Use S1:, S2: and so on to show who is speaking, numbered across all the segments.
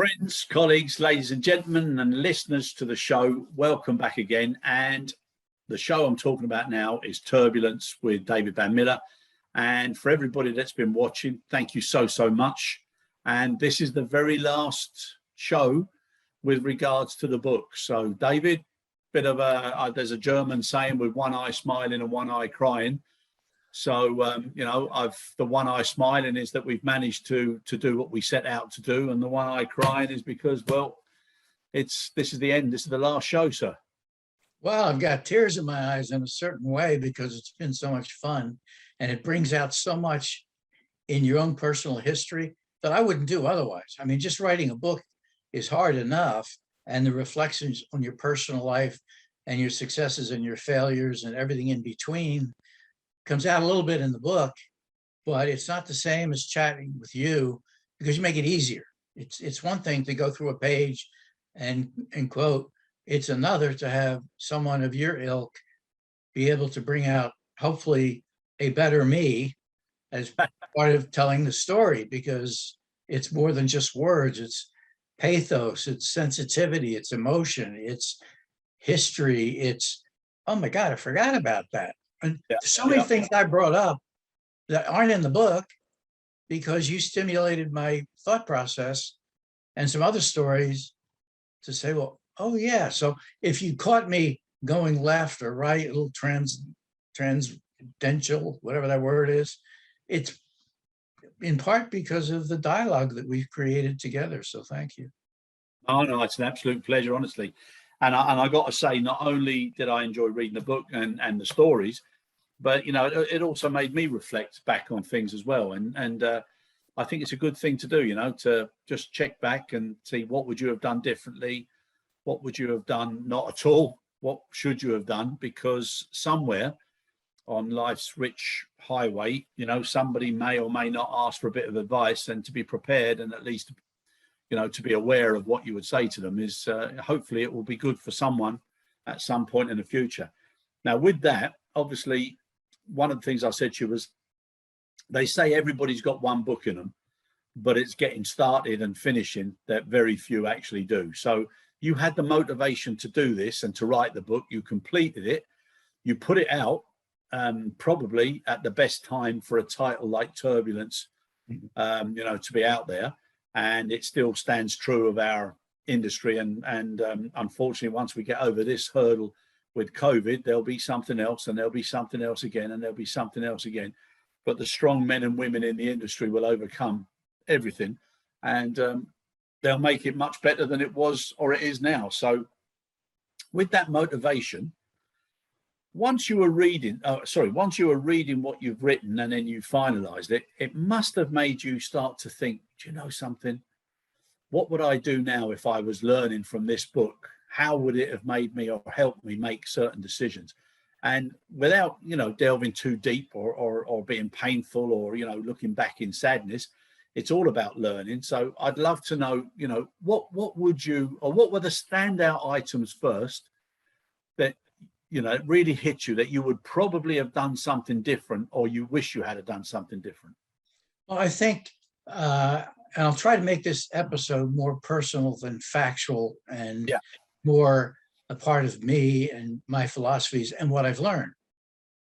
S1: Friends, colleagues, ladies and gentlemen, and listeners to the show, welcome back again. And the show I'm talking about now is Turbulence with David Banmiller. And for everybody that's been watching, thank you so much. And this is the very last show with regards to the book. So, David, bit of there's a German saying, with one eye smiling and one eye crying. So, the one eye smiling is that we've managed to do what we set out to do. And the one eye crying is because, well, this is the end. This is the last show, sir.
S2: Well, I've got tears in my eyes in a certain way because it's been so much fun. And it brings out so much in your own personal history that I wouldn't do otherwise. I mean, just writing a book is hard enough. And the reflections on your personal life and your successes and your failures and everything in between comes out a little bit in the book, but it's not the same as chatting with you because you make it easier. It's one thing to go through a page and quote. It's another to have someone of your ilk be able to bring out, hopefully, a better me as part of telling the story, because it's more than just words. It's pathos, it's sensitivity, it's emotion, it's history. It's, oh my God, I forgot about that. And so many things I brought up that aren't in the book because you stimulated my thought process and some other stories to say, well, oh yeah. So if you caught me going left or right, a little transcendental, whatever that word is, it's in part because of the dialogue that we've created together. So thank you.
S1: Oh no, it's an absolute pleasure, honestly. And I got to say, not only did I enjoy reading the book and the stories, but it also made me reflect back on things as well. And I think it's a good thing to do, to just check back and see what would you have done differently, what would you have done not at all, what should you have done, because somewhere on life's rich highway, somebody may or may not ask for a bit of advice, and to be prepared and at least to be aware of what you would say to them is hopefully it will be good for someone at some point in the future. Now, with that, obviously, one of the things I said to you was, they say everybody's got one book in them, but it's getting started and finishing that very few actually do. So you had the motivation to do this and to write the book. You completed it. You put it out probably at the best time for a title like Turbulence, to be out there. And it still stands true of our industry. And unfortunately, once we get over this hurdle with COVID, there'll be something else, and there'll be something else again, and there'll be something else again. But the strong men and women in the industry will overcome everything, and they'll make it much better than it was or it is now. So with that motivation, once you were reading what you've written and then you finalized it, it must have made you start to think, do you know something? What would I do now if I was learning from this book? How would it have made me or helped me make certain decisions? And without, delving too deep or being painful or, looking back in sadness, it's all about learning. So I'd love to know, what were the standout items first that, it really hit you that you would probably have done something different, or you wish you had done something different?
S2: Well, I think, and I'll try to make this episode more personal than factual, and more a part of me and my philosophies and what I've learned.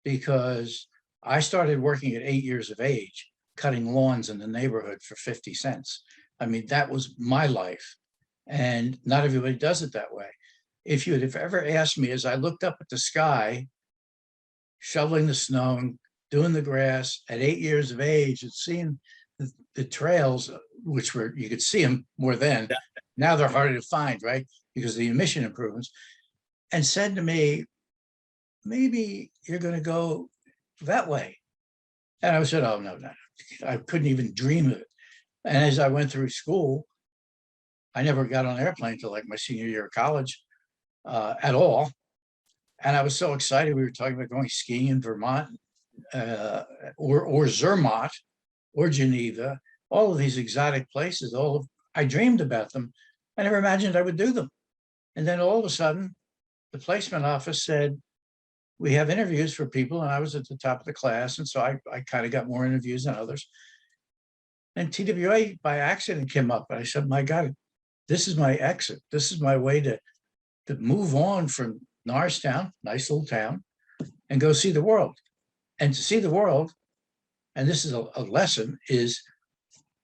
S2: Because I started working at 8 years of age, cutting lawns in the neighborhood for 50 cents. I mean, that was my life. And not everybody does it that way. If you had ever asked me, as I looked up at the sky, shoveling the snow and doing the grass at 8 years of age, and seeing the trails, which you could see them more then. Now they're harder to find, right? Because of the emission improvements, and said to me, maybe you're going to go that way. And I said, oh, no, I couldn't even dream of it. And as I went through school, I never got on an airplane until like my senior year of college at all. And I was so excited. We were talking about going skiing in Vermont or Zermatt or Geneva, all of these exotic places. I dreamed about them. I never imagined I would do them. And then all of a sudden, the placement office said, we have interviews for people. And I was at the top of the class. And so I kind of got more interviews than others. And TWA by accident came up. And I said, my God, this is my exit. This is my way to move on from Norristown, nice little town, and go see the world. And to see the world, and this is a lesson, is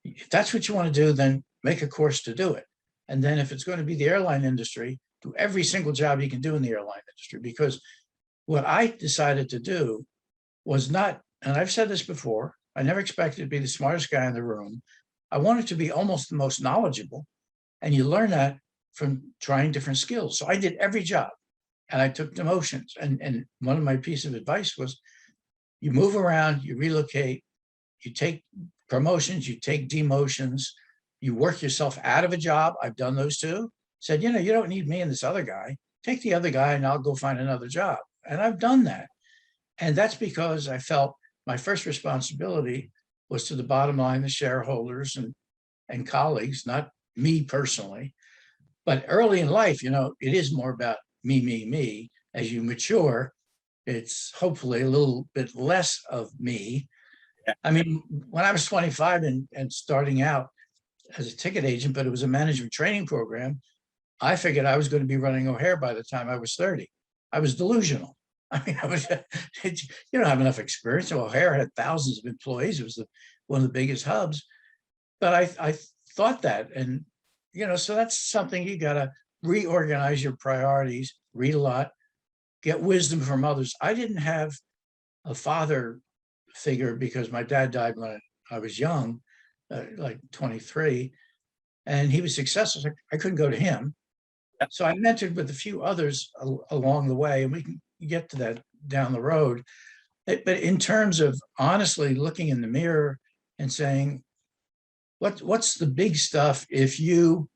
S2: if that's what you want to do, then make a course to do it. And then if it's going to be the airline industry, do every single job you can do in the airline industry. Because what I decided to do was not, and I've said this before, I never expected to be the smartest guy in the room. I wanted to be almost the most knowledgeable. And you learn that from trying different skills. So I did every job and I took demotions. And one of my pieces of advice was, you move around, you relocate, you take promotions, you take demotions, you work yourself out of a job. I've done those too. Said, you don't need me and this other guy. Take the other guy and I'll go find another job. And I've done that. And that's because I felt my first responsibility was to the bottom line, the shareholders and colleagues, not me personally. But early in life, it is more about me. As you mature, it's hopefully a little bit less of me. I mean, when I was 25 and starting out as a ticket agent, but it was a management training program, I figured I was going to be running O'Hare by the time I was 30. I was delusional. I mean, you don't have enough experience. So O'Hare had thousands of employees. It was one of the biggest hubs. But I thought that, and so that's something you got to reorganize your priorities, read a lot, get wisdom from others. I didn't have a father figure because my dad died when I was young, like 23, and he was successful. I couldn't go to him. So I mentored with a few others along the way, and we can get to that down the road. But in terms of honestly looking in the mirror and saying, what's the big stuff if you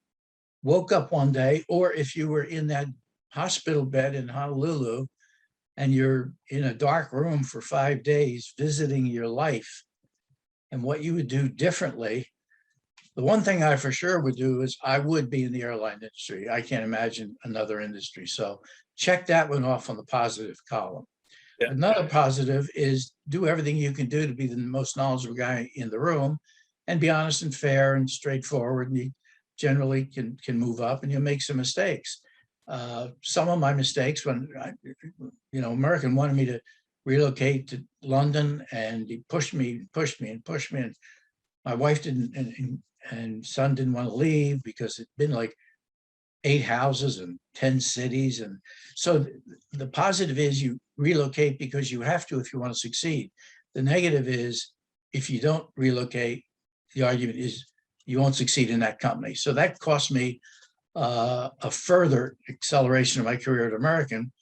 S2: woke up one day, or if you were in that hospital bed in Honolulu and you're in a dark room for 5 days visiting your life, and what you would do differently. The one thing I for sure would do is I would be in the airline industry. I can't imagine another industry. So check that one off on the positive column. Yeah. Another positive is do everything you can do to be the most knowledgeable guy in the room and be honest and fair and straightforward. And you generally can move up, and you'll make some mistakes. Some of my mistakes when, American wanted me to relocate to London, and he pushed me. And my wife didn't, and son didn't want to leave because it'd been like 8 houses and 10 cities. And so the positive is you relocate because you have to if you want to succeed. The negative is if you don't relocate, the argument is you won't succeed in that company. So that cost me a further acceleration of my career at American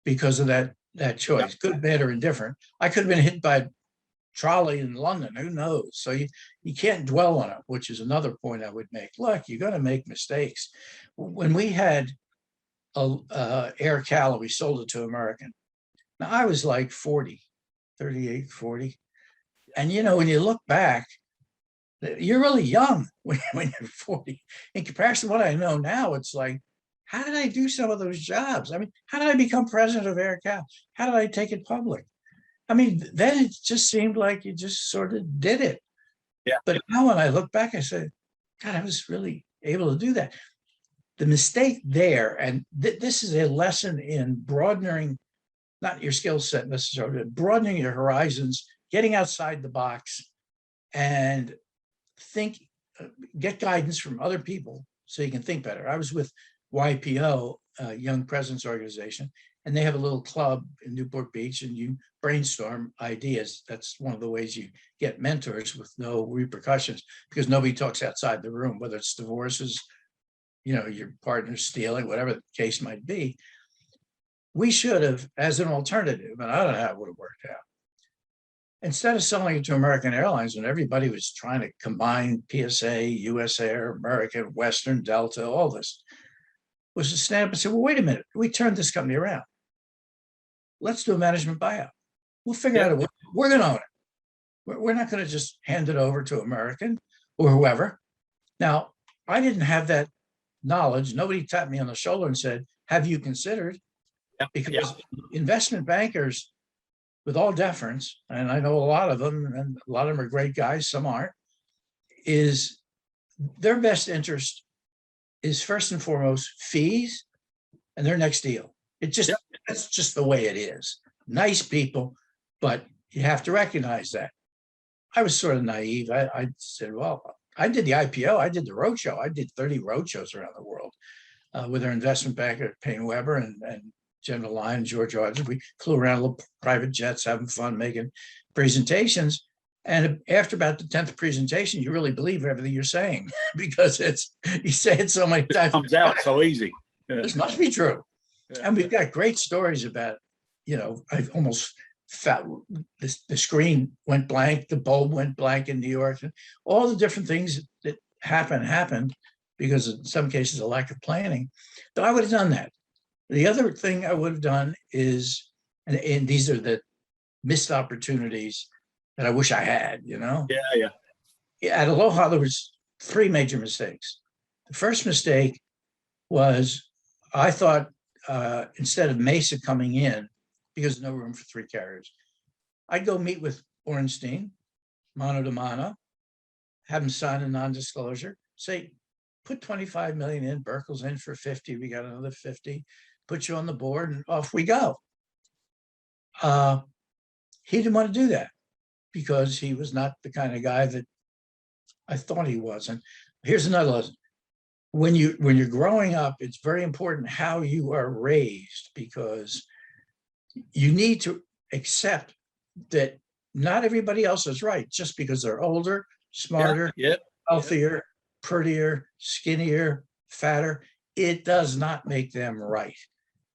S2: because of that choice, good, bad, or indifferent. I could have been hit by a trolley in London, who knows? So you can't dwell on it, which is another point I would make. Look, you're going to make mistakes. When we had Air Cala, we sold it to American. Now I was like 40, 38, 40. And when you look back, you're really young when you're 40. In comparison to what I know now, it's like, how did I do some of those jobs? I mean, how did I become president of Air Cal? How did I take it public? I mean, then it just seemed like you just sort of did it. Yeah. But now when I look back, I said, God, I was really able to do that. The mistake there, and this is a lesson in broadening, not your skill set necessarily, but broadening your horizons, getting outside the box, and get guidance from other people so you can think better. I was with YPO, Young Presidents Organization, and they have a little club in Newport Beach, and you brainstorm ideas. That's one of the ways you get mentors with no repercussions, because nobody talks outside the room, whether it's divorces, your partner stealing, whatever the case might be. We should have, as an alternative, and I don't know how it would have worked out, instead of selling it to American Airlines when everybody was trying to combine PSA, US Air, American, Western, Delta, all this, was to stand up and say, well, wait a minute, we turned this company around. Let's do a management buyout. We'll figure out a way. We're going to own it. We're not going to just hand it over to American or whoever. Now, I didn't have that knowledge. Nobody tapped me on the shoulder and said, have you considered? Because investment bankers, with all deference, and I know a lot of them, and a lot of them are great guys, some aren't, is their best interest is first and foremost fees and their next deal. That's just the way it is. Nice people, but you have to recognize that. I was sort of naive. I said, well, I did the IPO, I did the roadshow, I did 30 roadshows around the world with our investment banker, Payne Weber, and General Lyon, George Audrey. We flew around little private jets, having fun, making presentations. And after about the 10th presentation, you really believe everything you're saying because you say it so many times.
S1: It comes out so easy.
S2: Yeah. This must be true. Yeah. And we've got great stories about, I almost felt the screen went blank, the bulb went blank in New York, and all the different things that happened because in some cases, a lack of planning. But I would have done that. The other thing I would have done is, and these are the missed opportunities that I wish I had,
S1: Yeah.
S2: At Aloha, there was 3 major mistakes. The first mistake was I thought instead of Mesa coming in, because there's no room for 3 carriers, I'd go meet with Orenstein, mano to mano, have him sign a non-disclosure, say, put 25 million in, Berkel's in for 50, we got another 50, put you on the board, and off we go. He didn't want to do that because he was not the kind of guy that I thought he was. And here's another lesson. When you're growing up, it's very important how you are raised, because you need to accept that not everybody else is right just because they're older, smarter, healthier, prettier, skinnier, fatter. It does not make them right.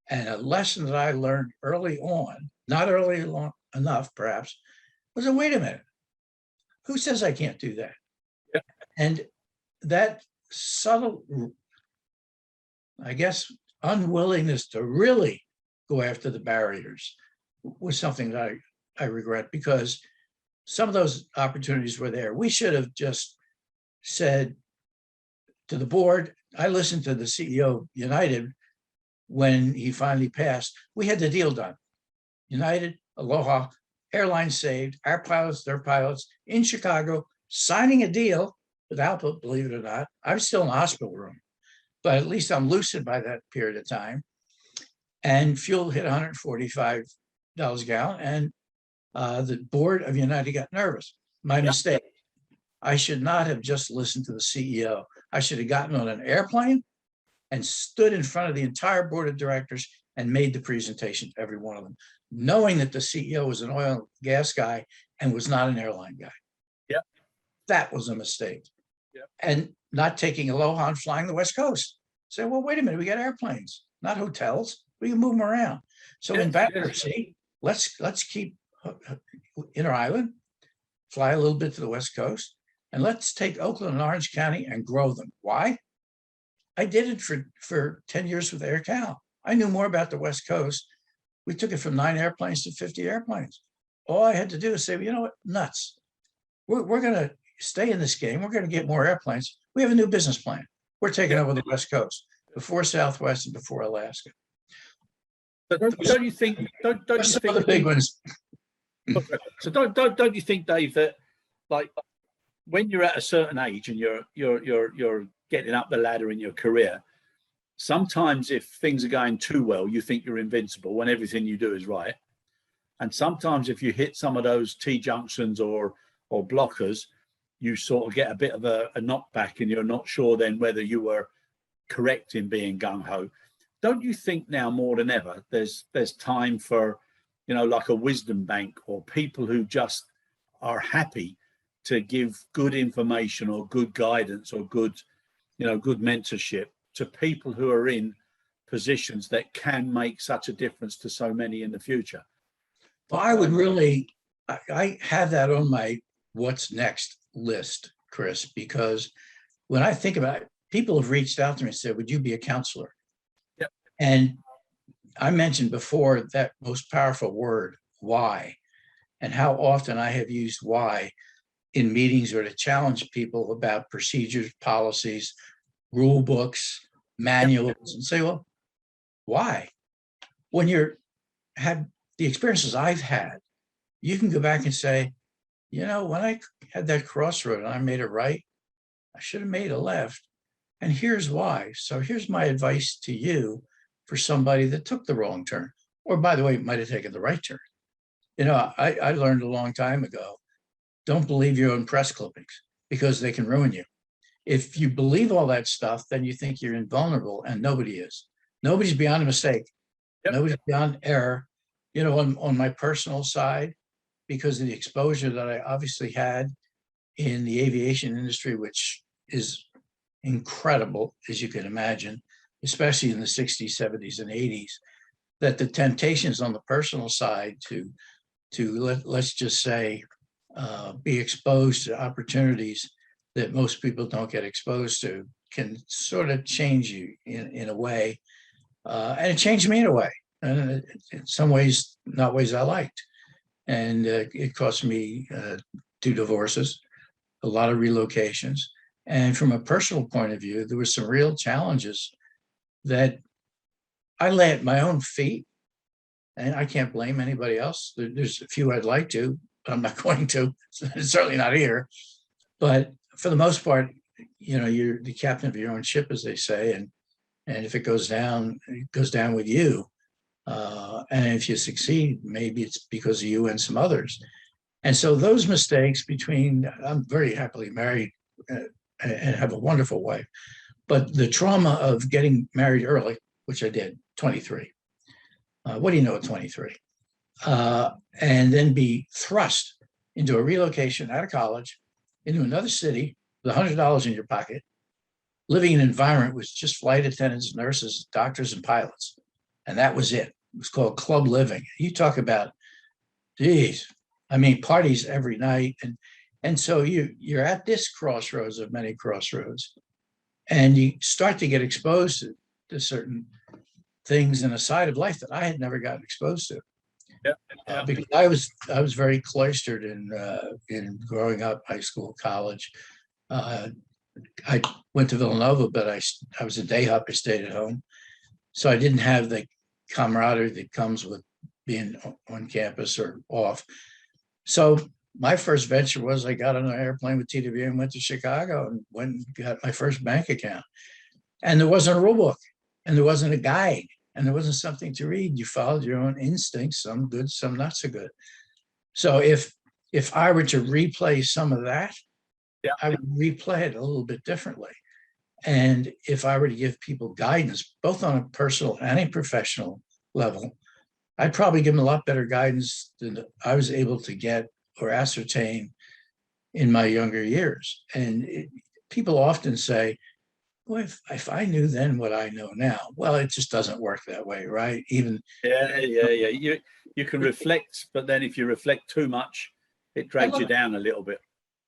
S2: And a lesson that I learned early on, not early enough perhaps, was wait a minute, who says I can't do that? Yeah. And that subtle, I guess, unwillingness to really go after the barriers was something that I regret, because some of those opportunities were there. We should have just said to the board, I listened to the CEO of United when he finally passed. We had the deal done. United, Aloha, Airline saved, our pilots, their pilots, in Chicago, signing a deal with Alpha, believe it or not. I'm still in the hospital room, but at least I'm lucid by that period of time. And fuel hit $145 a gallon, and the board of United got nervous. My mistake. I should not have just listened to the CEO. I should have gotten on an airplane and stood in front of the entire board of directors and made the presentation to every one of them, knowing that the CEO was an oil and gas guy and was not an airline guy.
S1: Yeah,
S2: that was a mistake. Yeah, and not taking Aloha and flying the West Coast. Say, well, wait a minute, we got airplanes, not hotels. We can move them around. So in bankruptcy, let's keep Inter-Island, fly a little bit to the West Coast, and let's take Oakland and Orange County and grow them. Why? I did it for 10 years with Air Cal. I knew more about the West Coast. We took it from 9 airplanes to 50 airplanes. All I had to do is say, well, you know what, nuts. We're going to stay in this game. We're going to get more airplanes. We have a new business plan. We're taking over the West Coast before Southwest and before Alaska.
S1: But don't you think? Don't you think
S2: the big ones?
S1: So don't you think, Dave, that like when you're at a certain age and you're getting up the ladder in your career, sometimes if things are going too well, you think you're invincible when everything you do is right. And sometimes if you hit some of those T-junctions or blockers, you sort of get a bit of a knockback and you're not sure then whether you were correct in being gung-ho. Don't you think now more than ever, there's time for, like a wisdom bank or people who just are happy to give good information or good guidance or good mentorship to people who are in positions that can make such a difference to so many in the future?
S2: Well, I have that on my what's next list, Chris, because when I think about it, people have reached out to me and said, would you be a counselor?
S1: Yep.
S2: And I mentioned before that most powerful word, why, and how often I have used why in meetings or to challenge people about procedures, policies, rule books, manuals, and say, well, why? When you're had the experiences I've had, you can go back and say, when I had that crossroad and I made a right, I should have made a left. And here's why. So here's my advice to you for somebody that took the wrong turn, or by the way, might have taken the right turn. I learned a long time ago, don't believe your own press clippings because they can ruin you. If you believe all that stuff, then you think you're invulnerable, and nobody is. Nobody's beyond a mistake.
S1: Yep.
S2: Nobody's beyond error. On my personal side, because of the exposure that I obviously had in the aviation industry, which is incredible, as you can imagine, especially in the 60s, 70s, and 80s, that the temptations on the personal side to let's just say, be exposed to opportunities that most people don't get exposed to can sort of change you in a way. And it changed me in a way. And in some ways, not ways I liked. And it cost me 2 divorces, a lot of relocations. And from a personal point of view, there were some real challenges that I lay at my own feet. And I can't blame anybody else. There's a few I'd like to, but I'm not going to. It's certainly not here. But for the most part, you're the captain of your own ship, as they say. And if it goes down with you. And if you succeed, maybe it's because of you and some others. And so those mistakes I'm very happily married and have a wonderful wife. But the trauma of getting married early, which I did, 23. What do you know at 23? And then be thrust into a relocation out of college, into another city with $100 in your pocket, living in an environment with just flight attendants, nurses, doctors, and pilots. And that was it. It was called club living. You talk about, geez, parties every night. And so you're at this crossroads of many crossroads, and you start to get exposed to certain things in a side of life that I had never gotten exposed to.
S1: Yeah.
S2: Because I was very cloistered in growing up, high school, college. I went to Villanova, but I was a day hop. I stayed at home, so I didn't have the camaraderie that comes with being on campus or off. So my first venture was I got on an airplane with TWA and went to Chicago and went and got my first bank account. And there wasn't a rule book, and there wasn't a guide, and there wasn't something to read. You followed your own instincts, some good, some not so good. So if I were to replay some of that, I would replay it a little bit differently. And if I were to give people guidance, both on a personal and a professional level, I'd probably give them a lot better guidance than I was able to get or ascertain in my younger years. And people often say, well, if I knew then what I know now, well, it just doesn't work that way, right? Even
S1: You can reflect, but then if you reflect too much, it drags you down a little bit.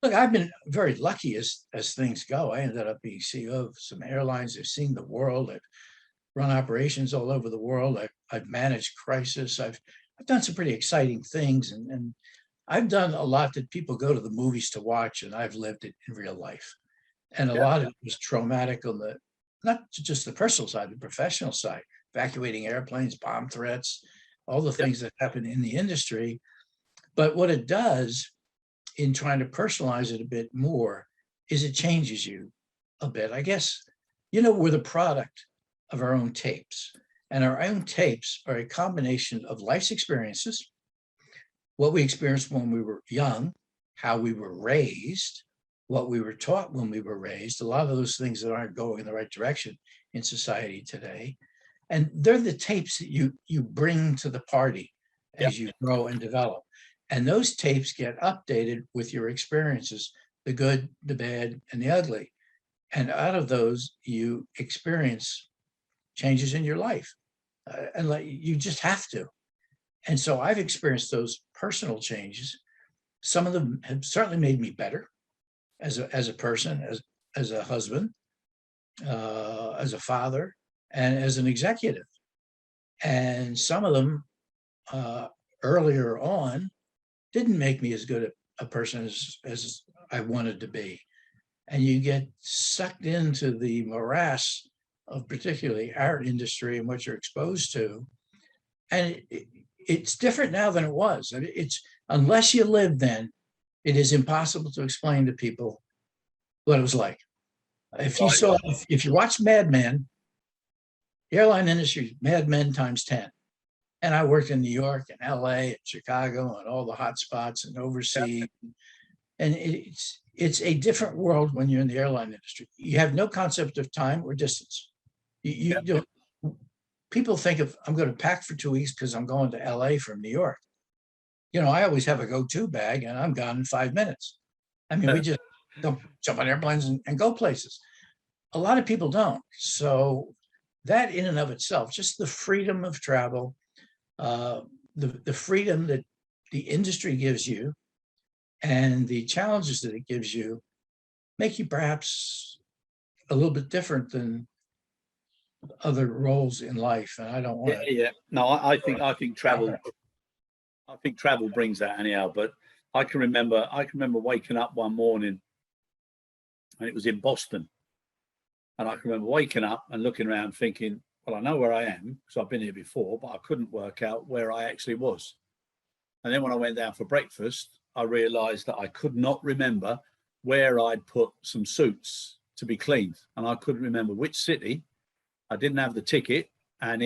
S2: Look, I've been very lucky as things go. I ended up being CEO of some airlines. I've seen the world. I've run operations all over the world. I've managed crisis. I've done some pretty exciting things, and I've done a lot that people go to the movies to watch, and I've lived it in real life. And a lot of it was traumatic on not just the personal side, the professional side, evacuating airplanes, bomb threats, all the things that happen in the industry. But what it does in trying to personalize it a bit more is it changes you a bit. I guess, we're the product of our own tapes, and our own tapes are a combination of life's experiences, what we experienced when we were young, how we were raised, what we were taught when we were raised, a lot of those things that aren't going in the right direction in society today. And they're the tapes that you bring to the party as you grow and develop. And those tapes get updated with your experiences, the good, the bad, and the ugly. And out of those, you experience changes in your life. And you just have to. And so I've experienced those personal changes. Some of them have certainly made me better as a person, as a husband, as a father, and as an executive. And some of them earlier on didn't make me as good a person as I wanted to be. And you get sucked into the morass of particularly our industry and what you're exposed to. And it's different now than it was. I mean, unless you lived then, it is impossible to explain to people what it was like. If you saw, if you watch Mad Men, the airline industry, Mad Men times 10. And I worked in New York and LA and Chicago and all the hot spots and overseas. And it's a different world when you're in the airline industry. You have no concept of time or distance. You don't. People think of, I'm going to pack for 2 weeks because I'm going to LA from New York. You know, I always have a go-to bag and I'm gone in 5 minutes. I mean, we just don't jump on airplanes and go places. A lot of people don't. So that in and of itself, just the freedom of travel, the freedom that the industry gives you and the challenges that it gives you make you perhaps a little bit different than other roles in life. And I don't want to.
S1: Yeah. No, I think travel brings that anyhow. But I can remember waking up one morning, and it was in Boston. And I can remember waking up and looking around thinking, well, I know where I am because I've been here before, but I couldn't work out where I actually was. And then when I went down for breakfast, I realized that I could not remember where I'd put some suits to be cleaned. And I couldn't remember which city. I didn't have the ticket. And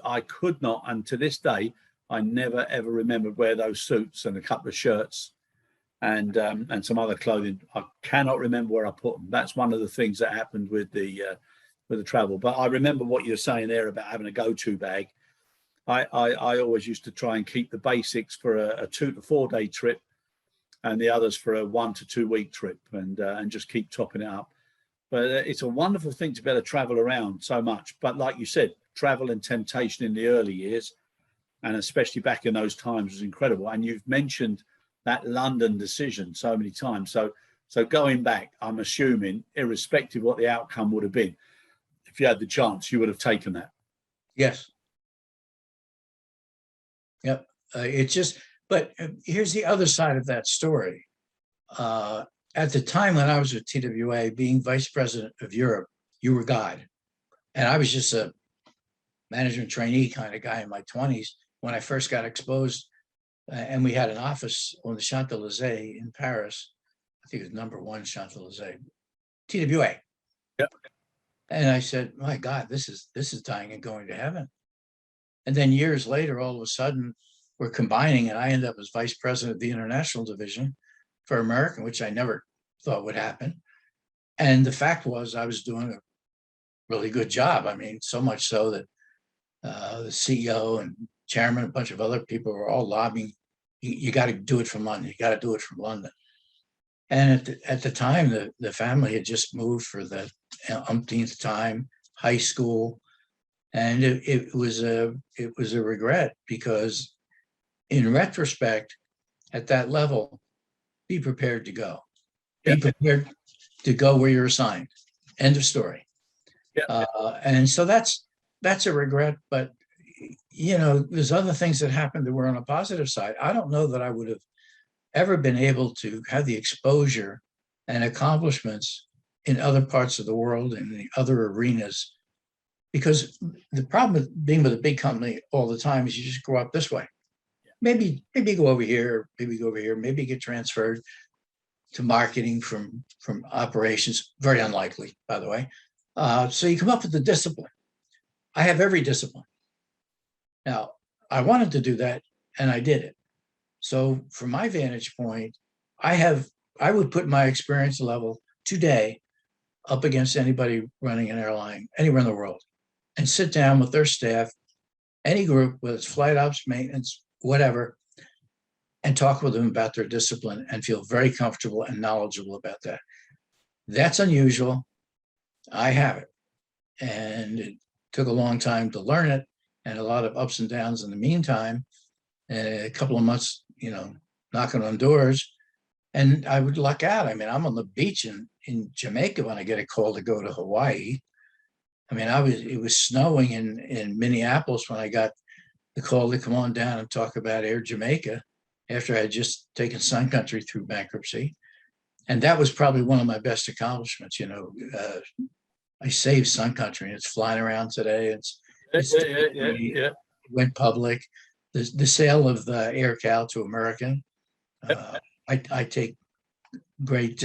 S1: I could not. And to this day, I never, ever remembered where those suits and a couple of shirts and some other clothing, I cannot remember where I put them. That's one of the things that happened with the travel. But I remember what you're saying there about having a go-to bag. I always used to try and keep the basics for a 2 to 4 day trip, and the others for a 1 to 2 week trip, and just keep topping it up. But it's a wonderful thing to be able to travel around so much. But like you said, travel and temptation in the early years, and especially back in those times, was incredible. And you've mentioned that London decision so many times. So going back, I'm assuming, irrespective of what the outcome would have been, if you had the chance, you would have taken that.
S2: Yes. Yep. But here's the other side of that story. At the time when I was with TWA, being vice president of Europe, you were God. And I was just a management trainee kind of guy in my 20s when I first got exposed. And we had an office on the Champs-Élysées in Paris. I think it was #1 Champs-Élysées, TWA.
S1: Yep.
S2: And I said, my God, this is dying and going to heaven. And then years later, all of a sudden, we're combining, and I ended up as vice president of the international division for American, which I never thought would happen. And the fact was, I was doing a really good job. I mean, so much so that the CEO and chairman, a bunch of other people were all lobbying, you got to do it from London. You got to do it from London. And at the time, the family had just moved for the umpteenth time, high school. And it was a regret, because in retrospect, at that level, be prepared to go. Be prepared to go where you're assigned. End of story. And so that's a regret. But, you know, there's other things that happened that were on a positive side. I don't know that I would have ever been able to have the exposure and accomplishments in other parts of the world and the other arenas. Because the problem with being with a big company all the time is you just grow up this way. Maybe go over here, maybe get transferred to marketing from operations. Very unlikely, by the way. So you come up with the discipline. I have every discipline. Now, I wanted to do that, and I did it. So from my vantage point, I would put my experience level today up against anybody running an airline anywhere in the world, and sit down with their staff, any group, whether it's flight ops, maintenance, whatever, and talk with them about their discipline and feel very comfortable and knowledgeable about that. That's unusual. I have it. And it took a long time to learn it, and a lot of ups and downs in the meantime, and a couple of months, you know, knocking on doors. And I would luck out. I mean, I'm on the beach in Jamaica when I get a call to go to Hawaii. I mean, it was snowing in Minneapolis when I got the call to come on down and talk about Air Jamaica after I had just taken Sun Country through bankruptcy. And that was probably one of my best accomplishments. You know, I saved Sun Country, and it's flying around today. It went public. The sale of the Air Cal to American. I take great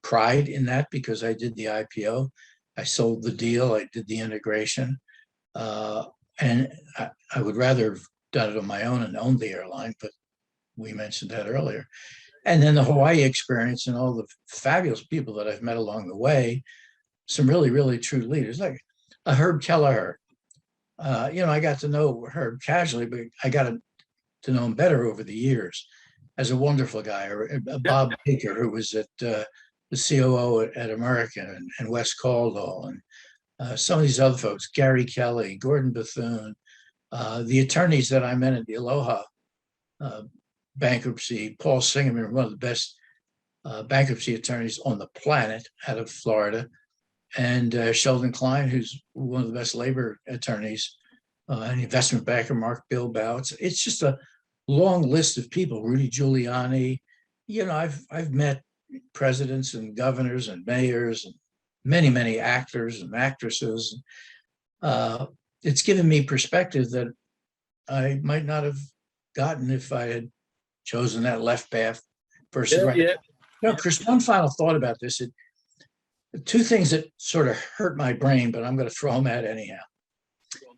S2: pride in that because I did the IPO. I sold the deal. I did the integration. And I would rather have done it on my own and owned the airline, but we mentioned that earlier. And then the Hawaii experience and all the fabulous people that I've met along the way, some really, really true leaders, like a Herb Kelleher. I got to know Herb casually, but I got to know him better over the years as a wonderful guy, or Bob Baker, who was at the COO at American, and Wes Caldwell, and some of these other folks, Gary Kelly, Gordon Bethune, the attorneys that I met at the Aloha bankruptcy, Paul Singerman, one of the best bankruptcy attorneys on the planet out of Florida, and Sheldon Klein, who's one of the best labor attorneys, an investment banker, Mark Bilbao. It's just a long list of people. Rudy Giuliani. I've met presidents and governors and mayors and many, many actors and actresses. It's given me perspective that I might not have gotten if I had chosen that left path versus right. Yeah. Chris, one final thought about this. Two things that sort of hurt my brain, but I'm going to throw them at anyhow.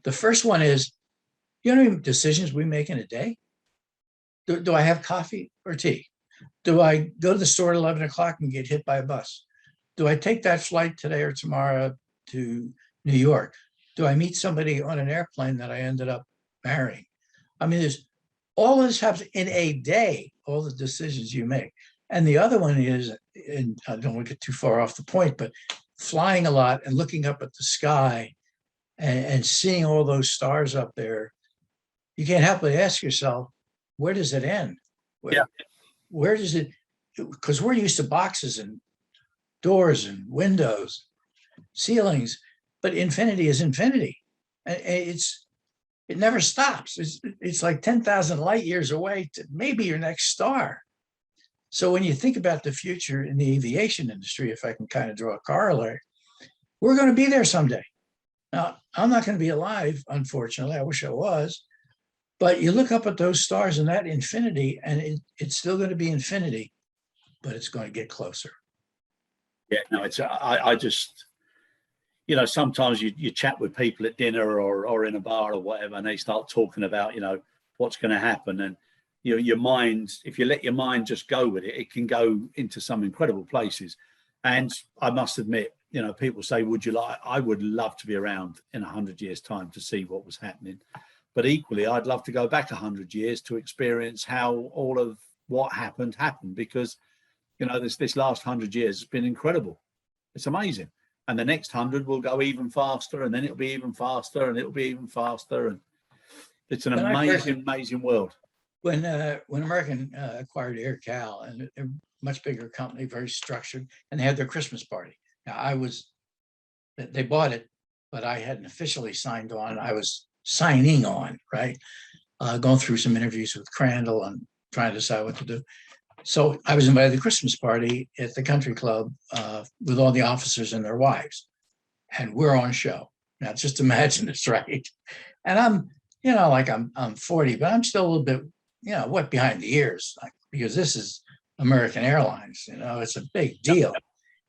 S2: The first one is, you know how many decisions we make in a day? Do I have coffee or tea? Do I go to the store at 11 o'clock and get hit by a bus? Do I take that flight today or tomorrow to New York? Do I meet somebody on an airplane that I ended up marrying? I mean, there's all of this happens in a day, all the decisions you make. And the other one is, and I don't want to get too far off the point, but flying a lot and looking up at the sky and seeing all those stars up there, you can't help but ask yourself, where does it end? Where does it, because we're used to boxes and doors and windows, ceilings, but infinity is infinity. And it never stops. It's like 10,000 light years away to maybe your next star. So when you think about the future in the aviation industry, if I can kind of draw a corollary, we're going to be there someday. Now, I'm not going to be alive, unfortunately. I wish I was. But you look up at those stars and that infinity, and it's still going to be infinity, but it's going to get closer.
S1: Yeah, no, I just, sometimes you chat with people at dinner or in a bar or whatever, and they start talking about, what's going to happen. And, your mind, if you let your mind just go with it, it can go into some incredible places. And I must admit, people say, I would love to be around in 100 years' time to see what was happening. But equally, I'd love to go back 100 years to experience how all of what happened, because, this last 100 years has been incredible. It's amazing. And the next 100 will go even faster, and then it'll be even faster, and it'll be even faster. And it's an amazing world.
S2: When American acquired AirCal, and a much bigger company, very structured, and they had their Christmas party. Now, they bought it, but I hadn't officially signed on. I was signing on, right? Going through some interviews with Crandall and trying to decide what to do. So I was invited to the Christmas party at the country club with all the officers and their wives. And we're on show. Now, just imagine this, right? And I'm 40, but I'm still a little bit, wet behind the ears, because this is American Airlines. It's a big deal.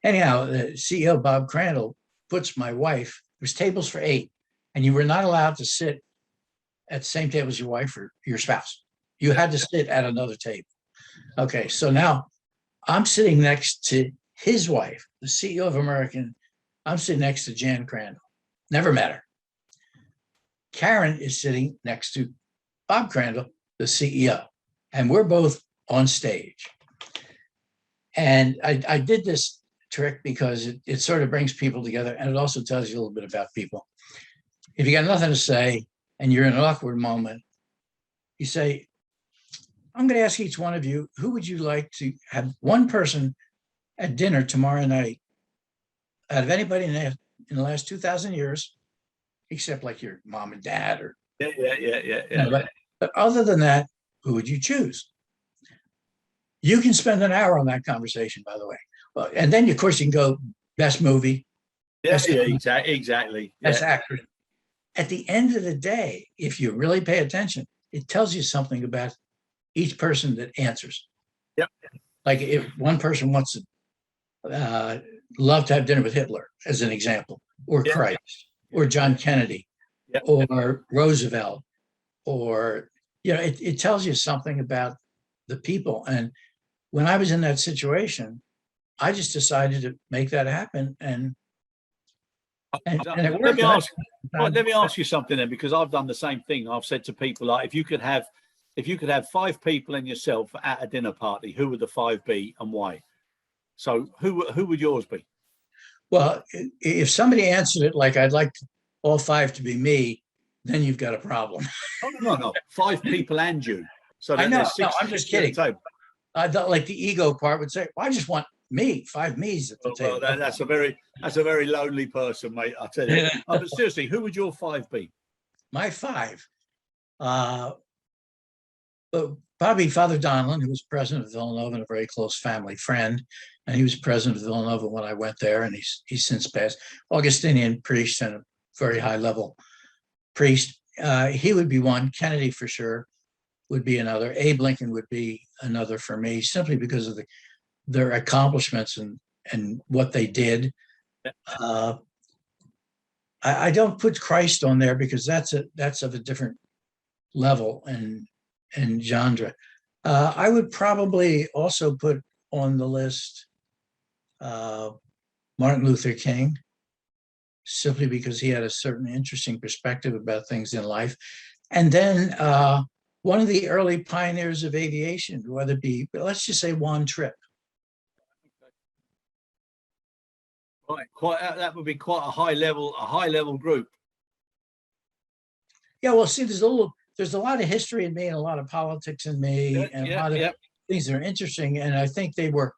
S2: Anyhow, the CEO, Bob Crandall, puts my wife, there's tables for 8. And you were not allowed to sit at the same table as your wife or your spouse. You had to sit at another table. Okay, so now I'm sitting next to his wife, the CEO of American. I'm sitting next to Jan Crandall. Never met her. Karen is sitting next to Bob Crandall, the CEO. And we're both on stage. And I did this trick because it sort of brings people together, and it also tells you a little bit about people. If you got nothing to say and you're in an awkward moment, you say, I'm going to ask each one of you, who would you like to have one person at dinner tomorrow night out of anybody in the last 2,000 years, except like your mom and dad or.
S1: Yeah.
S2: But other than that, who would you choose? You can spend an hour on that conversation, by the way. Well, and then, of course, you can go best movie.
S1: Exactly.
S2: Best actor. At the end of the day, if you really pay attention, it tells you something about each person that answers.
S1: Yep.
S2: Like if one person wants love to have dinner with Hitler, as an example, or
S1: Yeah.
S2: Christ, or John Kennedy,
S1: Yeah.
S2: or Roosevelt, or, it tells you something about the people. And when I was in that situation, I just decided to make that happen, and it
S1: Let
S2: worked.
S1: me ask. Right, let me ask you something then, because I've done the same thing. I've said to people, like, if you could have 5 people and yourself at a dinner party, who would the 5 be and why? So who would yours be?
S2: Well, if somebody answered it like I'd like all 5 to be me, then you've got a problem.
S1: No. 5 people and you. So
S2: I
S1: then
S2: know.
S1: there's 6.
S2: No, I'm just
S1: 6 at the
S2: kidding.
S1: table.
S2: I thought like the ego part would say, well, I just want me, 5 me's at the table.
S1: Well, that's a very lonely person, mate. I tell you. But seriously, who would your 5 be?
S2: My 5. Probably Father Donlin, who was president of Villanova and a very close family friend. And he was president of Villanova when I went there, and he's since passed. Augustinian priest and a very high level priest. He would be one. Kennedy for sure would be another. Abe Lincoln would be another for me, simply because of their accomplishments and what they did. I don't put Christ on there because that's of a different level and genre. I would probably also put on the list Martin Luther King, simply because he had a certain interesting perspective about things in life. And then one of the early pioneers of aviation, whether it be, let's just say, Juan Trippe.
S1: Right, that would be quite a high level group.
S2: Yeah, well, see, there's a lot of history in me and a lot of politics in me, and a lot of things that are interesting. And I think they were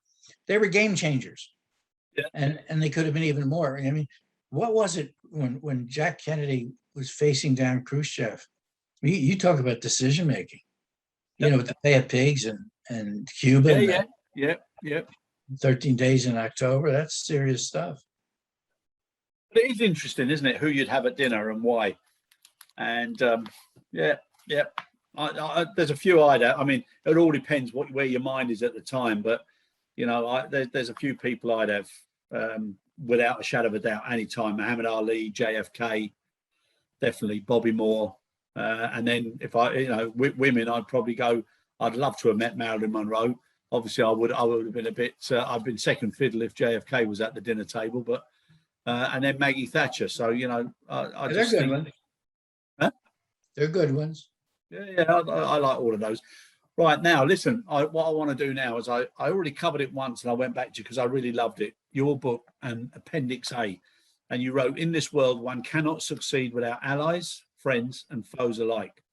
S2: game changers.
S1: Yeah.
S2: And they could have been even more. I mean, what was it when Jack Kennedy was facing down Khrushchev? You talk about decision making, with the Bay of Pigs and Cuba.
S1: Yeah.
S2: 13 days in October. That's serious stuff.
S1: But it is interesting, isn't it? Who you'd have at dinner and why. And there's a few I'd have. I mean, it all depends where your mind is at the time. But there's a few people I'd have without a shadow of a doubt. Anytime, Muhammad Ali, JFK, definitely Bobby Moore, and then if women, I'd probably go. I'd love to have met Marilyn Monroe. Obviously, I would have been a bit. I've been second fiddle if JFK was at the dinner table, but and then Maggie Thatcher. So I just think.
S2: Ones. Huh? They're good ones.
S1: Yeah, I like all of those. Right, now, listen, what I want to do now is I already covered it once and I went back to you because I really loved it. Your book and Appendix A. And you wrote, in this world, one cannot succeed without allies, friends, and foes alike.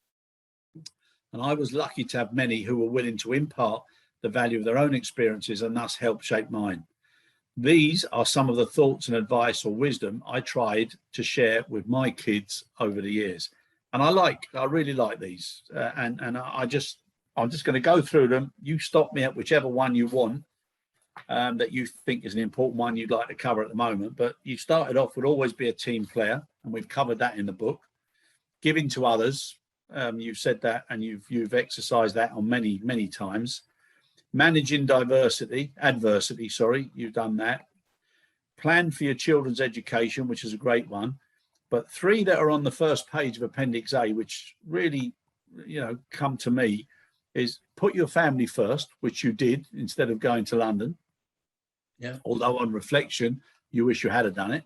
S1: And I was lucky to have many who were willing to impart the value of their own experiences and thus help shape mine. These are some of the thoughts and advice or wisdom I tried to share with my kids over the years. And I really like these. And I'm just going to go through them. You stop me at whichever one you want that you think is an important one you'd like to cover at the moment. But you started off with always be a team player, and we've covered that in the book. Giving to others, you've said that, and you've exercised that on many, many times. Managing adversity, you've done that. Plan for your children's education, which is a great one. But 3 that are on the first page of Appendix A, which really, come to me, is put your family first, which you did instead of going to London.
S2: Yeah.
S1: Although on reflection, you wish you had done it.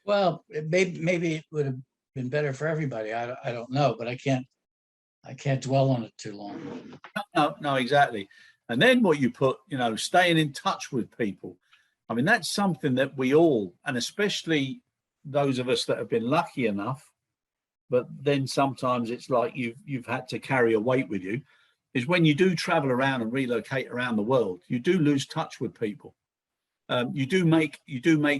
S2: Well, maybe it would have been better for everybody. I don't know, but I can't dwell on it too long.
S1: No, exactly. And then what you put, staying in touch with people. I mean, that's something that we all, and especially those of us that have been lucky enough, but then sometimes it's like you've had to carry a weight with you, is when you do travel around and relocate around the world, you do lose touch with people. You do make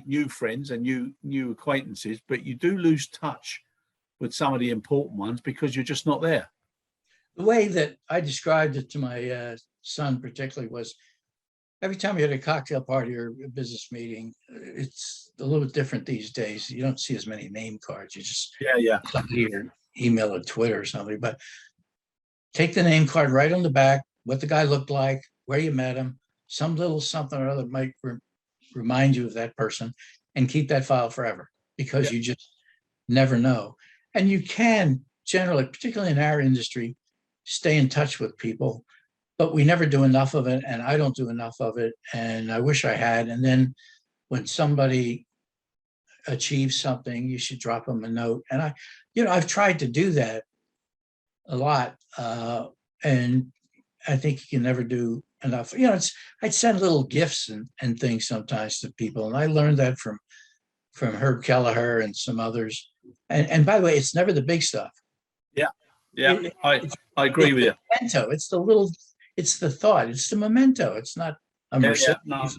S1: new friends and new acquaintances, but you do lose touch with some of the important ones because you're just not there.
S2: The way that I described it to my son particularly was, every time you had a cocktail party or a business meeting, it's a little bit different these days. You don't see as many name cards. You just somebody or email or Twitter or something. But take the name card right on the back, what the guy looked like, where you met him, some little something or other might remind you of that person and keep that file forever, because you just never know. And you can generally, particularly in our industry, stay in touch with people, but we never do enough of it, and I don't do enough of it, and I wish I had. And then when somebody achieves something, you should drop them a note. And I've tried to do that a lot, and I think you can never do enough. I'd send little gifts and things sometimes to people, and I learned that from Herb Kelleher and some others. And by the way, it's never the big stuff.
S1: I agree with you.
S2: Memento. It's the little. It's the thought. It's the memento. It's not a Mercedes.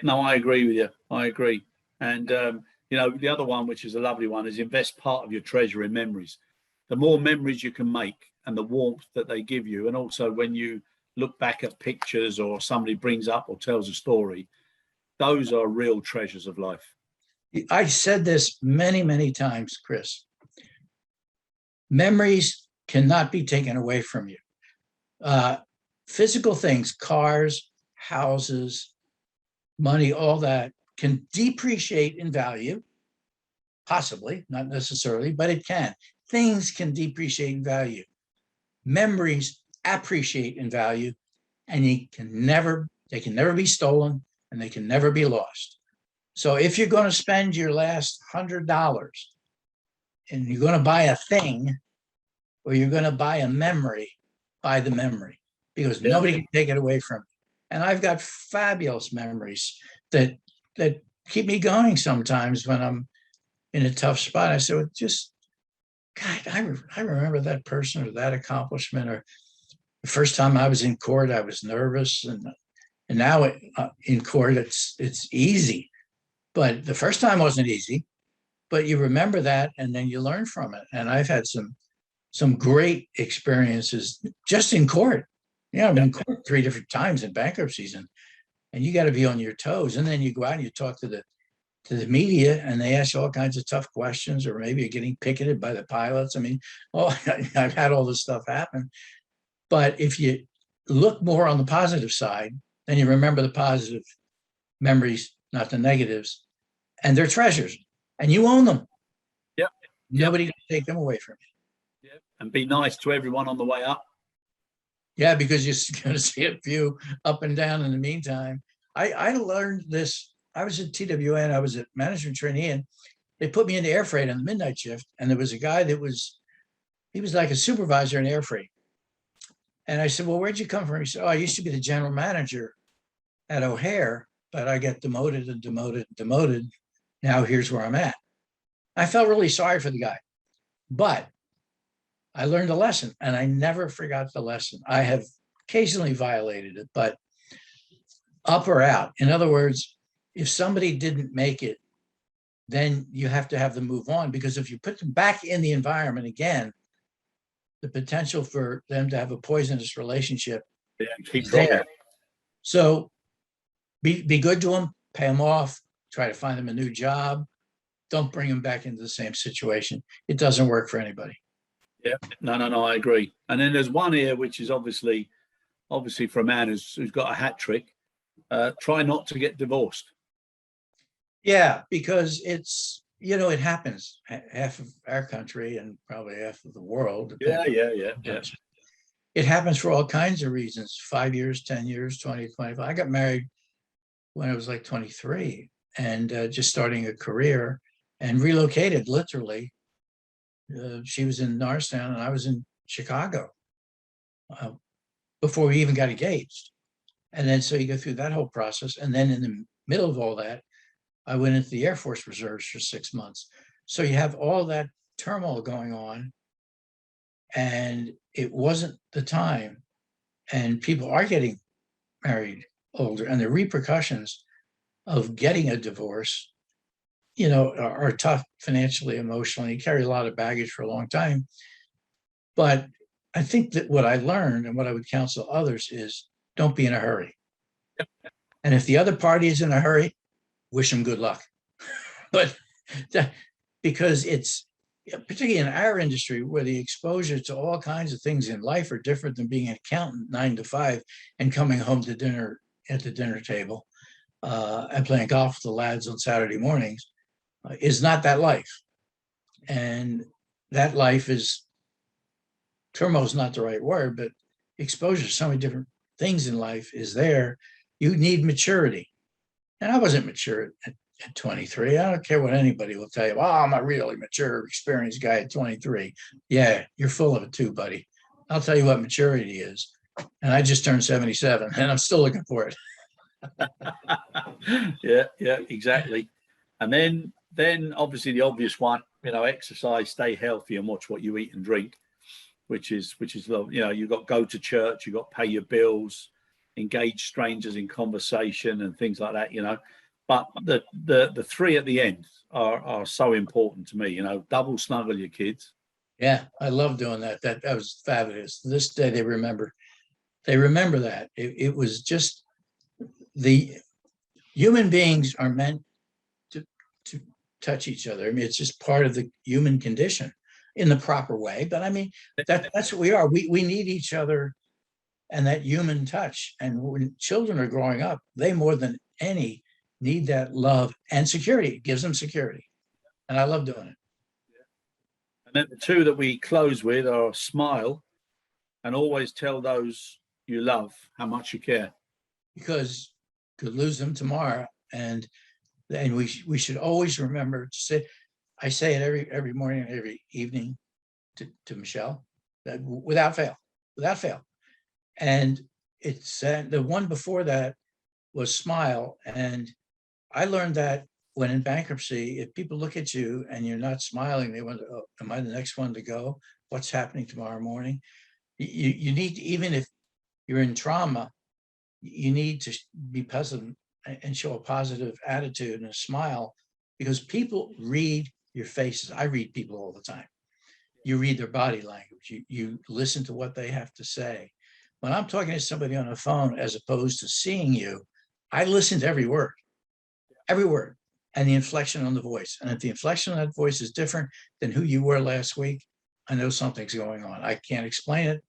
S1: No, I agree with you. I agree. And the other one, which is a lovely one, is invest part of your treasure in memories. The more memories you can make, and the warmth that they give you, and also when you look back at pictures or somebody brings up or tells a story, those are real treasures of life.
S2: I said this many, many times, Chris. Memories cannot be taken away from you. Physical things, cars, houses, money, all that can depreciate in value, possibly, not necessarily, but it can. Things can depreciate in value. Memories appreciate in value, and they can never be stolen, and they can never be lost. So if you're going to spend your last $100 and you're going to buy a thing, or you're going to buy a memory, buy the memory, because nobody can take it away from you. And I've got fabulous memories that keep me going sometimes when I'm in a tough spot. I said, well, just, God, I remember that person or that accomplishment, or the first time I was in court, I was nervous, and now in court, it's easy. But the first time wasn't easy, but you remember that, and then you learn from it. And I've had some great experiences just in court. I've been in court 3 different times in bankruptcies, and you got to be on your toes. And then you go out and you talk to the media, and they ask you all kinds of tough questions, or maybe you're getting picketed by the pilots. I mean, I've had all this stuff happen. But if you look more on the positive side, then you remember the positive memories, not the negatives, and they're treasures, and you own them. Nobody can take them away from you.
S1: And be nice to everyone on the way up.
S2: Because you're going to see a few up and down in the meantime. I learned this. I was at TWN. I was at management trainee, and they put me in the air freight on the midnight shift. And there was a guy he was like a supervisor in air freight. And I said, well, where'd you come from? He said, I used to be the general manager at O'Hare, but I got demoted and demoted and demoted. Now here's where I'm at. I felt really sorry for the guy, but I learned a lesson, and I never forgot the lesson. I have occasionally violated it, but up or out. In other words, if somebody didn't make it, then you have to have them move on, because if you put them back in the environment again, the potential for them to have a poisonous relationship is there. So be good to them, pay them off, try to find them a new job. Don't bring them back into the same situation. It doesn't work for anybody.
S1: No, I agree. And then there's one here, which is obviously for a man who's got a hat trick. Try not to get divorced.
S2: Because it's, it happens. Half of our country and probably half of the world. It happens for all kinds of reasons. 5 years, 10 years, 20, 25. I got married when I was like 23, and just starting a career, and relocated literally. She was in Norristown and I was in Chicago before we even got engaged. And then so you go through that whole process. And then in the middle of all that, I went into the Air Force Reserves for 6 months. So you have all that turmoil going on, and it wasn't the time. And people are getting married older, and the repercussions of getting a divorce, are tough financially, emotionally. You carry a lot of baggage for a long time. But I think that what I learned, and what I would counsel others, is don't be in a hurry. And if the other party is in a hurry, wish them good luck. But because it's, particularly in our industry, where the exposure to all kinds of things in life are different than being an accountant 9 to 5 and coming home to dinner at the dinner table. and playing golf with the lads on Saturday mornings is not that life. And that life is, turmoil is not the right word, but exposure to so many different things in life is there. You need maturity. And I wasn't mature at 23. I don't care what anybody will tell you. Oh, I'm a really mature, experienced guy at 23. Yeah, you're full of it too, buddy. I'll tell you what maturity is. And I just turned 77 and I'm still looking for it.
S1: Yeah, exactly. And then obviously the obvious one, exercise, stay healthy, and watch what you eat and drink, which is you've got go to church, you've got pay your bills, engage strangers in conversation and things like that, but the three at the end are so important to me. Double snuggle your kids.
S2: Yeah, I love doing that. That was fabulous. This day they remember that. It was just, the human beings are meant to touch each other. I mean, it's just part of the human condition in the proper way. But I mean, that's what we are. We need each other and that human touch. And when children are growing up, they more than any need that love and security. It gives them security. And I love doing it.
S1: And then the two that we close with are smile and always tell those you love how much you care. Because
S2: you could lose them tomorrow. And we should always remember to say, I say it every morning and every evening to Michelle, that without fail. And it's the one before that was smile. And I learned that when in bankruptcy, if people look at you and you're not smiling, they wonder, oh, am I the next one to go? What's happening tomorrow morning? You need to, even if you're in trauma, you need to be positive and show a positive attitude and a smile, because people read your faces. I read people all the time. You read their body language. You listen to what they have to say. When I'm talking to somebody on the phone, as opposed to seeing you, I listen to every word, and the inflection on the voice. And if the inflection on that voice is different than who you were last week, I know something's going on. I can't explain it,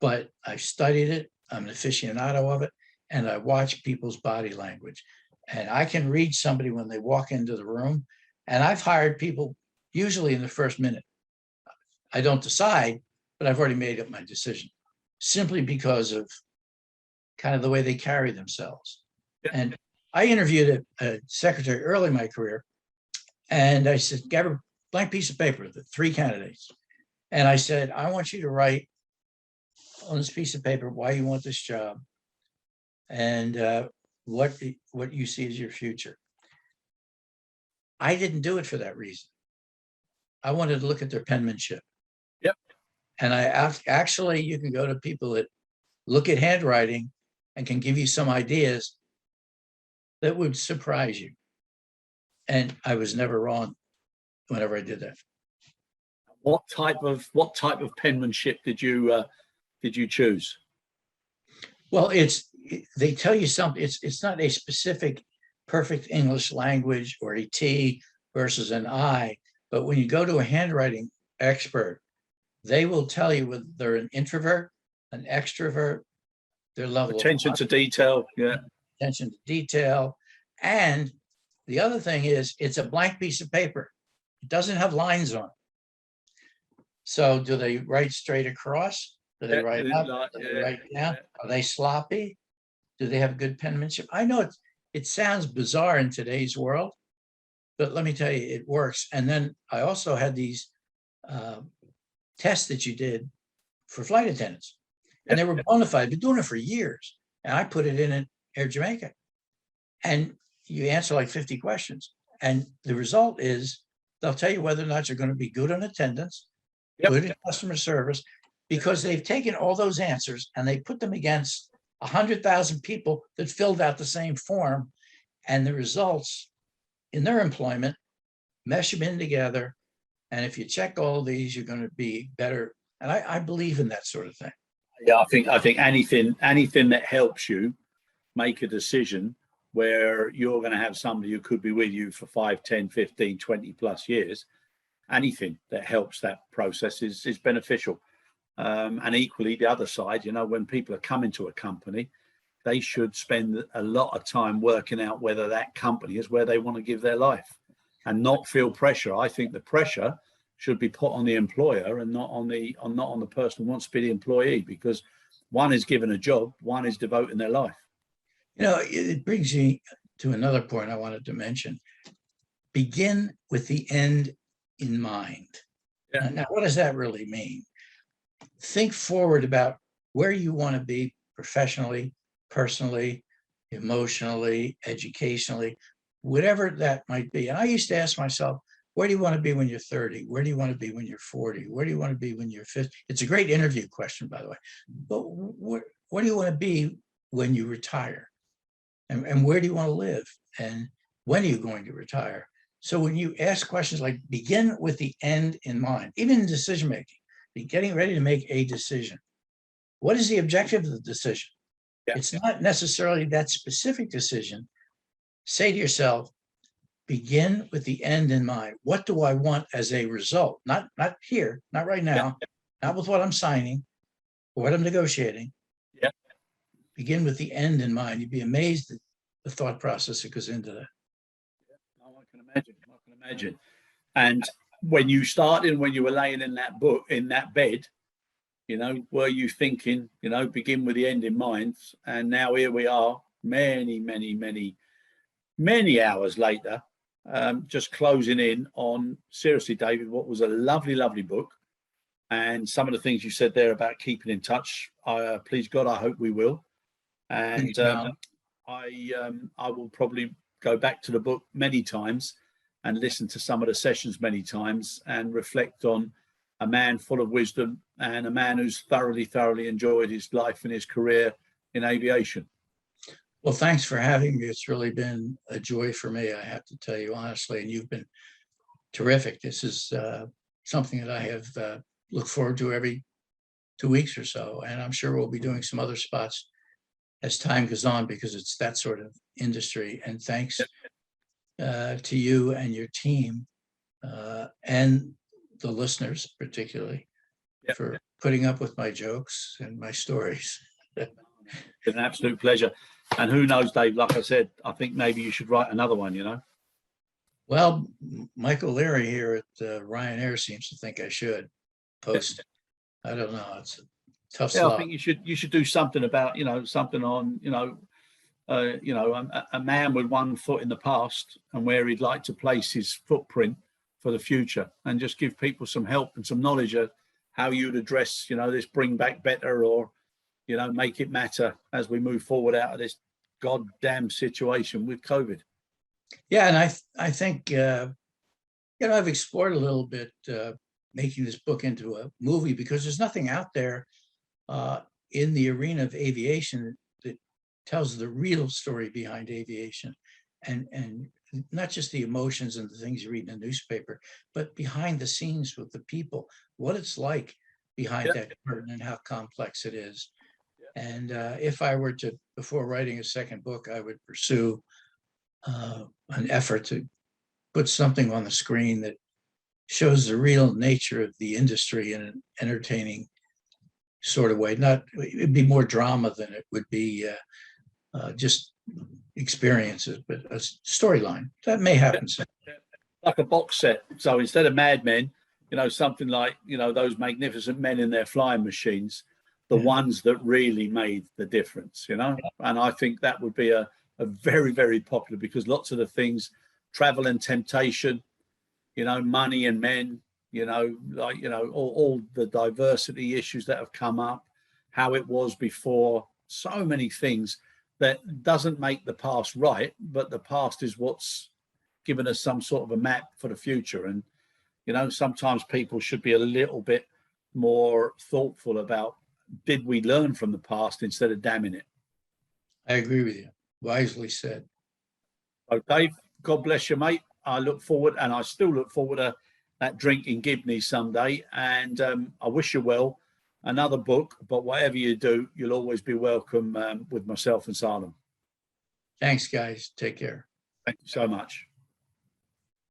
S2: but I've studied it. I'm an aficionado of it. And I watch people's body language. And I can read somebody when they walk into the room. And I've hired people usually in the first minute. I don't decide, but I've already made up my decision, simply because of kind of the way they carry themselves. Yeah. And I interviewed a secretary early in my career, and I said, "Give her a blank piece of paper, the 3 candidates." And I said, "I want you to write on this piece of paper why you want this job and what you see as your future." I didn't do it for that reason. I wanted to look at their penmanship. Yep. And I actually, you can go to people that look at handwriting and can give you some ideas that would surprise you. And I was never wrong whenever I did that. What type of penmanship did you choose? Well, they tell you something. It's not a specific perfect English language or a T versus an I, but when you go to a handwriting expert, they will tell you whether they're an introvert, an extrovert, their level
S1: attention to detail. Yeah.
S2: Attention to detail. And the other thing is, it's a blank piece of paper. It doesn't have lines on it. So do they write straight across? Do they write up? Do they write down? Yeah. Are they sloppy? Do they have good penmanship? I know it sounds bizarre in today's world, but let me tell you, it works. And then I also had these tests that you did for flight attendants, and they were bona fide. I've been doing it for years, and I put it in at Air Jamaica. And you answer like 50 questions, and the result is they'll tell you whether or not you're going to be good on attendance, good in customer service, because they've taken all those answers and they put them against 100,000 people that filled out the same form, and the results in their employment mesh them in together. And if you check all of these, you're going to be better. And I believe in that sort of thing.
S1: Yeah, I think anything that helps you make a decision where you're going to have somebody who could be with you for 5, 10, 15, 20 plus years, anything that helps that process is beneficial. And equally, the other side, when people are coming to a company, they should spend a lot of time working out whether that company is where they want to give their life and not feel pressure. I think the pressure should be put on the employer and not on the person who wants to be the employee, because one is given a job, one is devoting their life.
S2: It brings me to another point I wanted to mention. Begin with the end in mind.
S1: Yeah.
S2: Now, what does that really mean? Think forward about where you want to be professionally, personally, emotionally, educationally, whatever that might be. And I used to ask myself, where do you want to be when you're 30? Where do you want to be when you're 40? Where do you want to be when you're 50? It's a great interview question, by the way. But where do you want to be when you retire? And where do you want to live? And when are you going to retire? So when you ask questions like, begin with the end in mind, even in decision making, be getting ready to make a decision. What is the objective of the decision?
S1: Yeah.
S2: It's not necessarily that specific decision. Say to yourself, begin with the end in mind. What do I want as a result? Not here, not right now, not with what I'm signing or what I'm negotiating.
S1: Yeah.
S2: Begin with the end in mind. You'd be amazed at the thought process that goes into that.
S1: I can imagine. And when you started, when you were laying in that bed, were you thinking, begin with the end in mind? And now here we are, many hours later, just closing in on, seriously, David, what was a lovely book. And some of the things you said there about keeping in touch, please God, I hope we will. And I will probably go back to the book many times and listen to some of the sessions many times and reflect on a man full of wisdom and a man who's thoroughly enjoyed his life and his career in aviation.
S2: Well, thanks for having me. It's really been a joy for me, I have to tell you honestly, and you've been terrific. This is something that I have looked forward to every 2 weeks or so, and I'm sure we'll be doing some other spots as time goes on, because it's that sort of industry. And thanks to you and your team and the listeners particularly for putting up with my jokes and my stories.
S1: It's an absolute pleasure. And who knows, Dave, like I said, I think maybe you should write another one,
S2: Well, Michael Leary here at Ryanair seems to think I should post. I don't know. It's a tough slog.
S1: I think you should do something about, something on, a man with one foot in the past and where he'd like to place his footprint for the future, and just give people some help and some knowledge of how you'd address, this bring back better, or, make it matter as we move forward out of this goddamn situation with COVID.
S2: Yeah. And I think, I've explored a little bit making this book into a movie, because there's nothing out there in the arena of aviation that tells the real story behind aviation, and not just the emotions and the things you read in a newspaper, but behind the scenes with the people, what it's like behind that curtain and how complex it is. And if I were to, before writing a second book, I would pursue an effort to put something on the screen that shows the real nature of the industry in an entertaining sort of way. It'd be more drama than it would be just experiences, but a storyline that may happen soon.
S1: Like a box set. So instead of Mad Men, something like, those magnificent men in their flying machines, the ones that really made the difference, And I think that would be a very popular, because lots of the things, travel and temptation, money and men, all the diversity issues that have come up, how it was before, so many things that doesn't make the past right, but the past is what's given us some sort of a map for the future. And, sometimes people should be a little bit more thoughtful about, did we learn from the past instead of damning it?
S2: I agree with you. Wisely said.
S1: So Dave, God bless you, mate. I look forward, and I still look forward to that drink in Gibney someday. And I wish you well. Another book, but whatever you do, you'll always be welcome with myself and Salem.
S2: Thanks, guys. Take care.
S1: Thank you so much.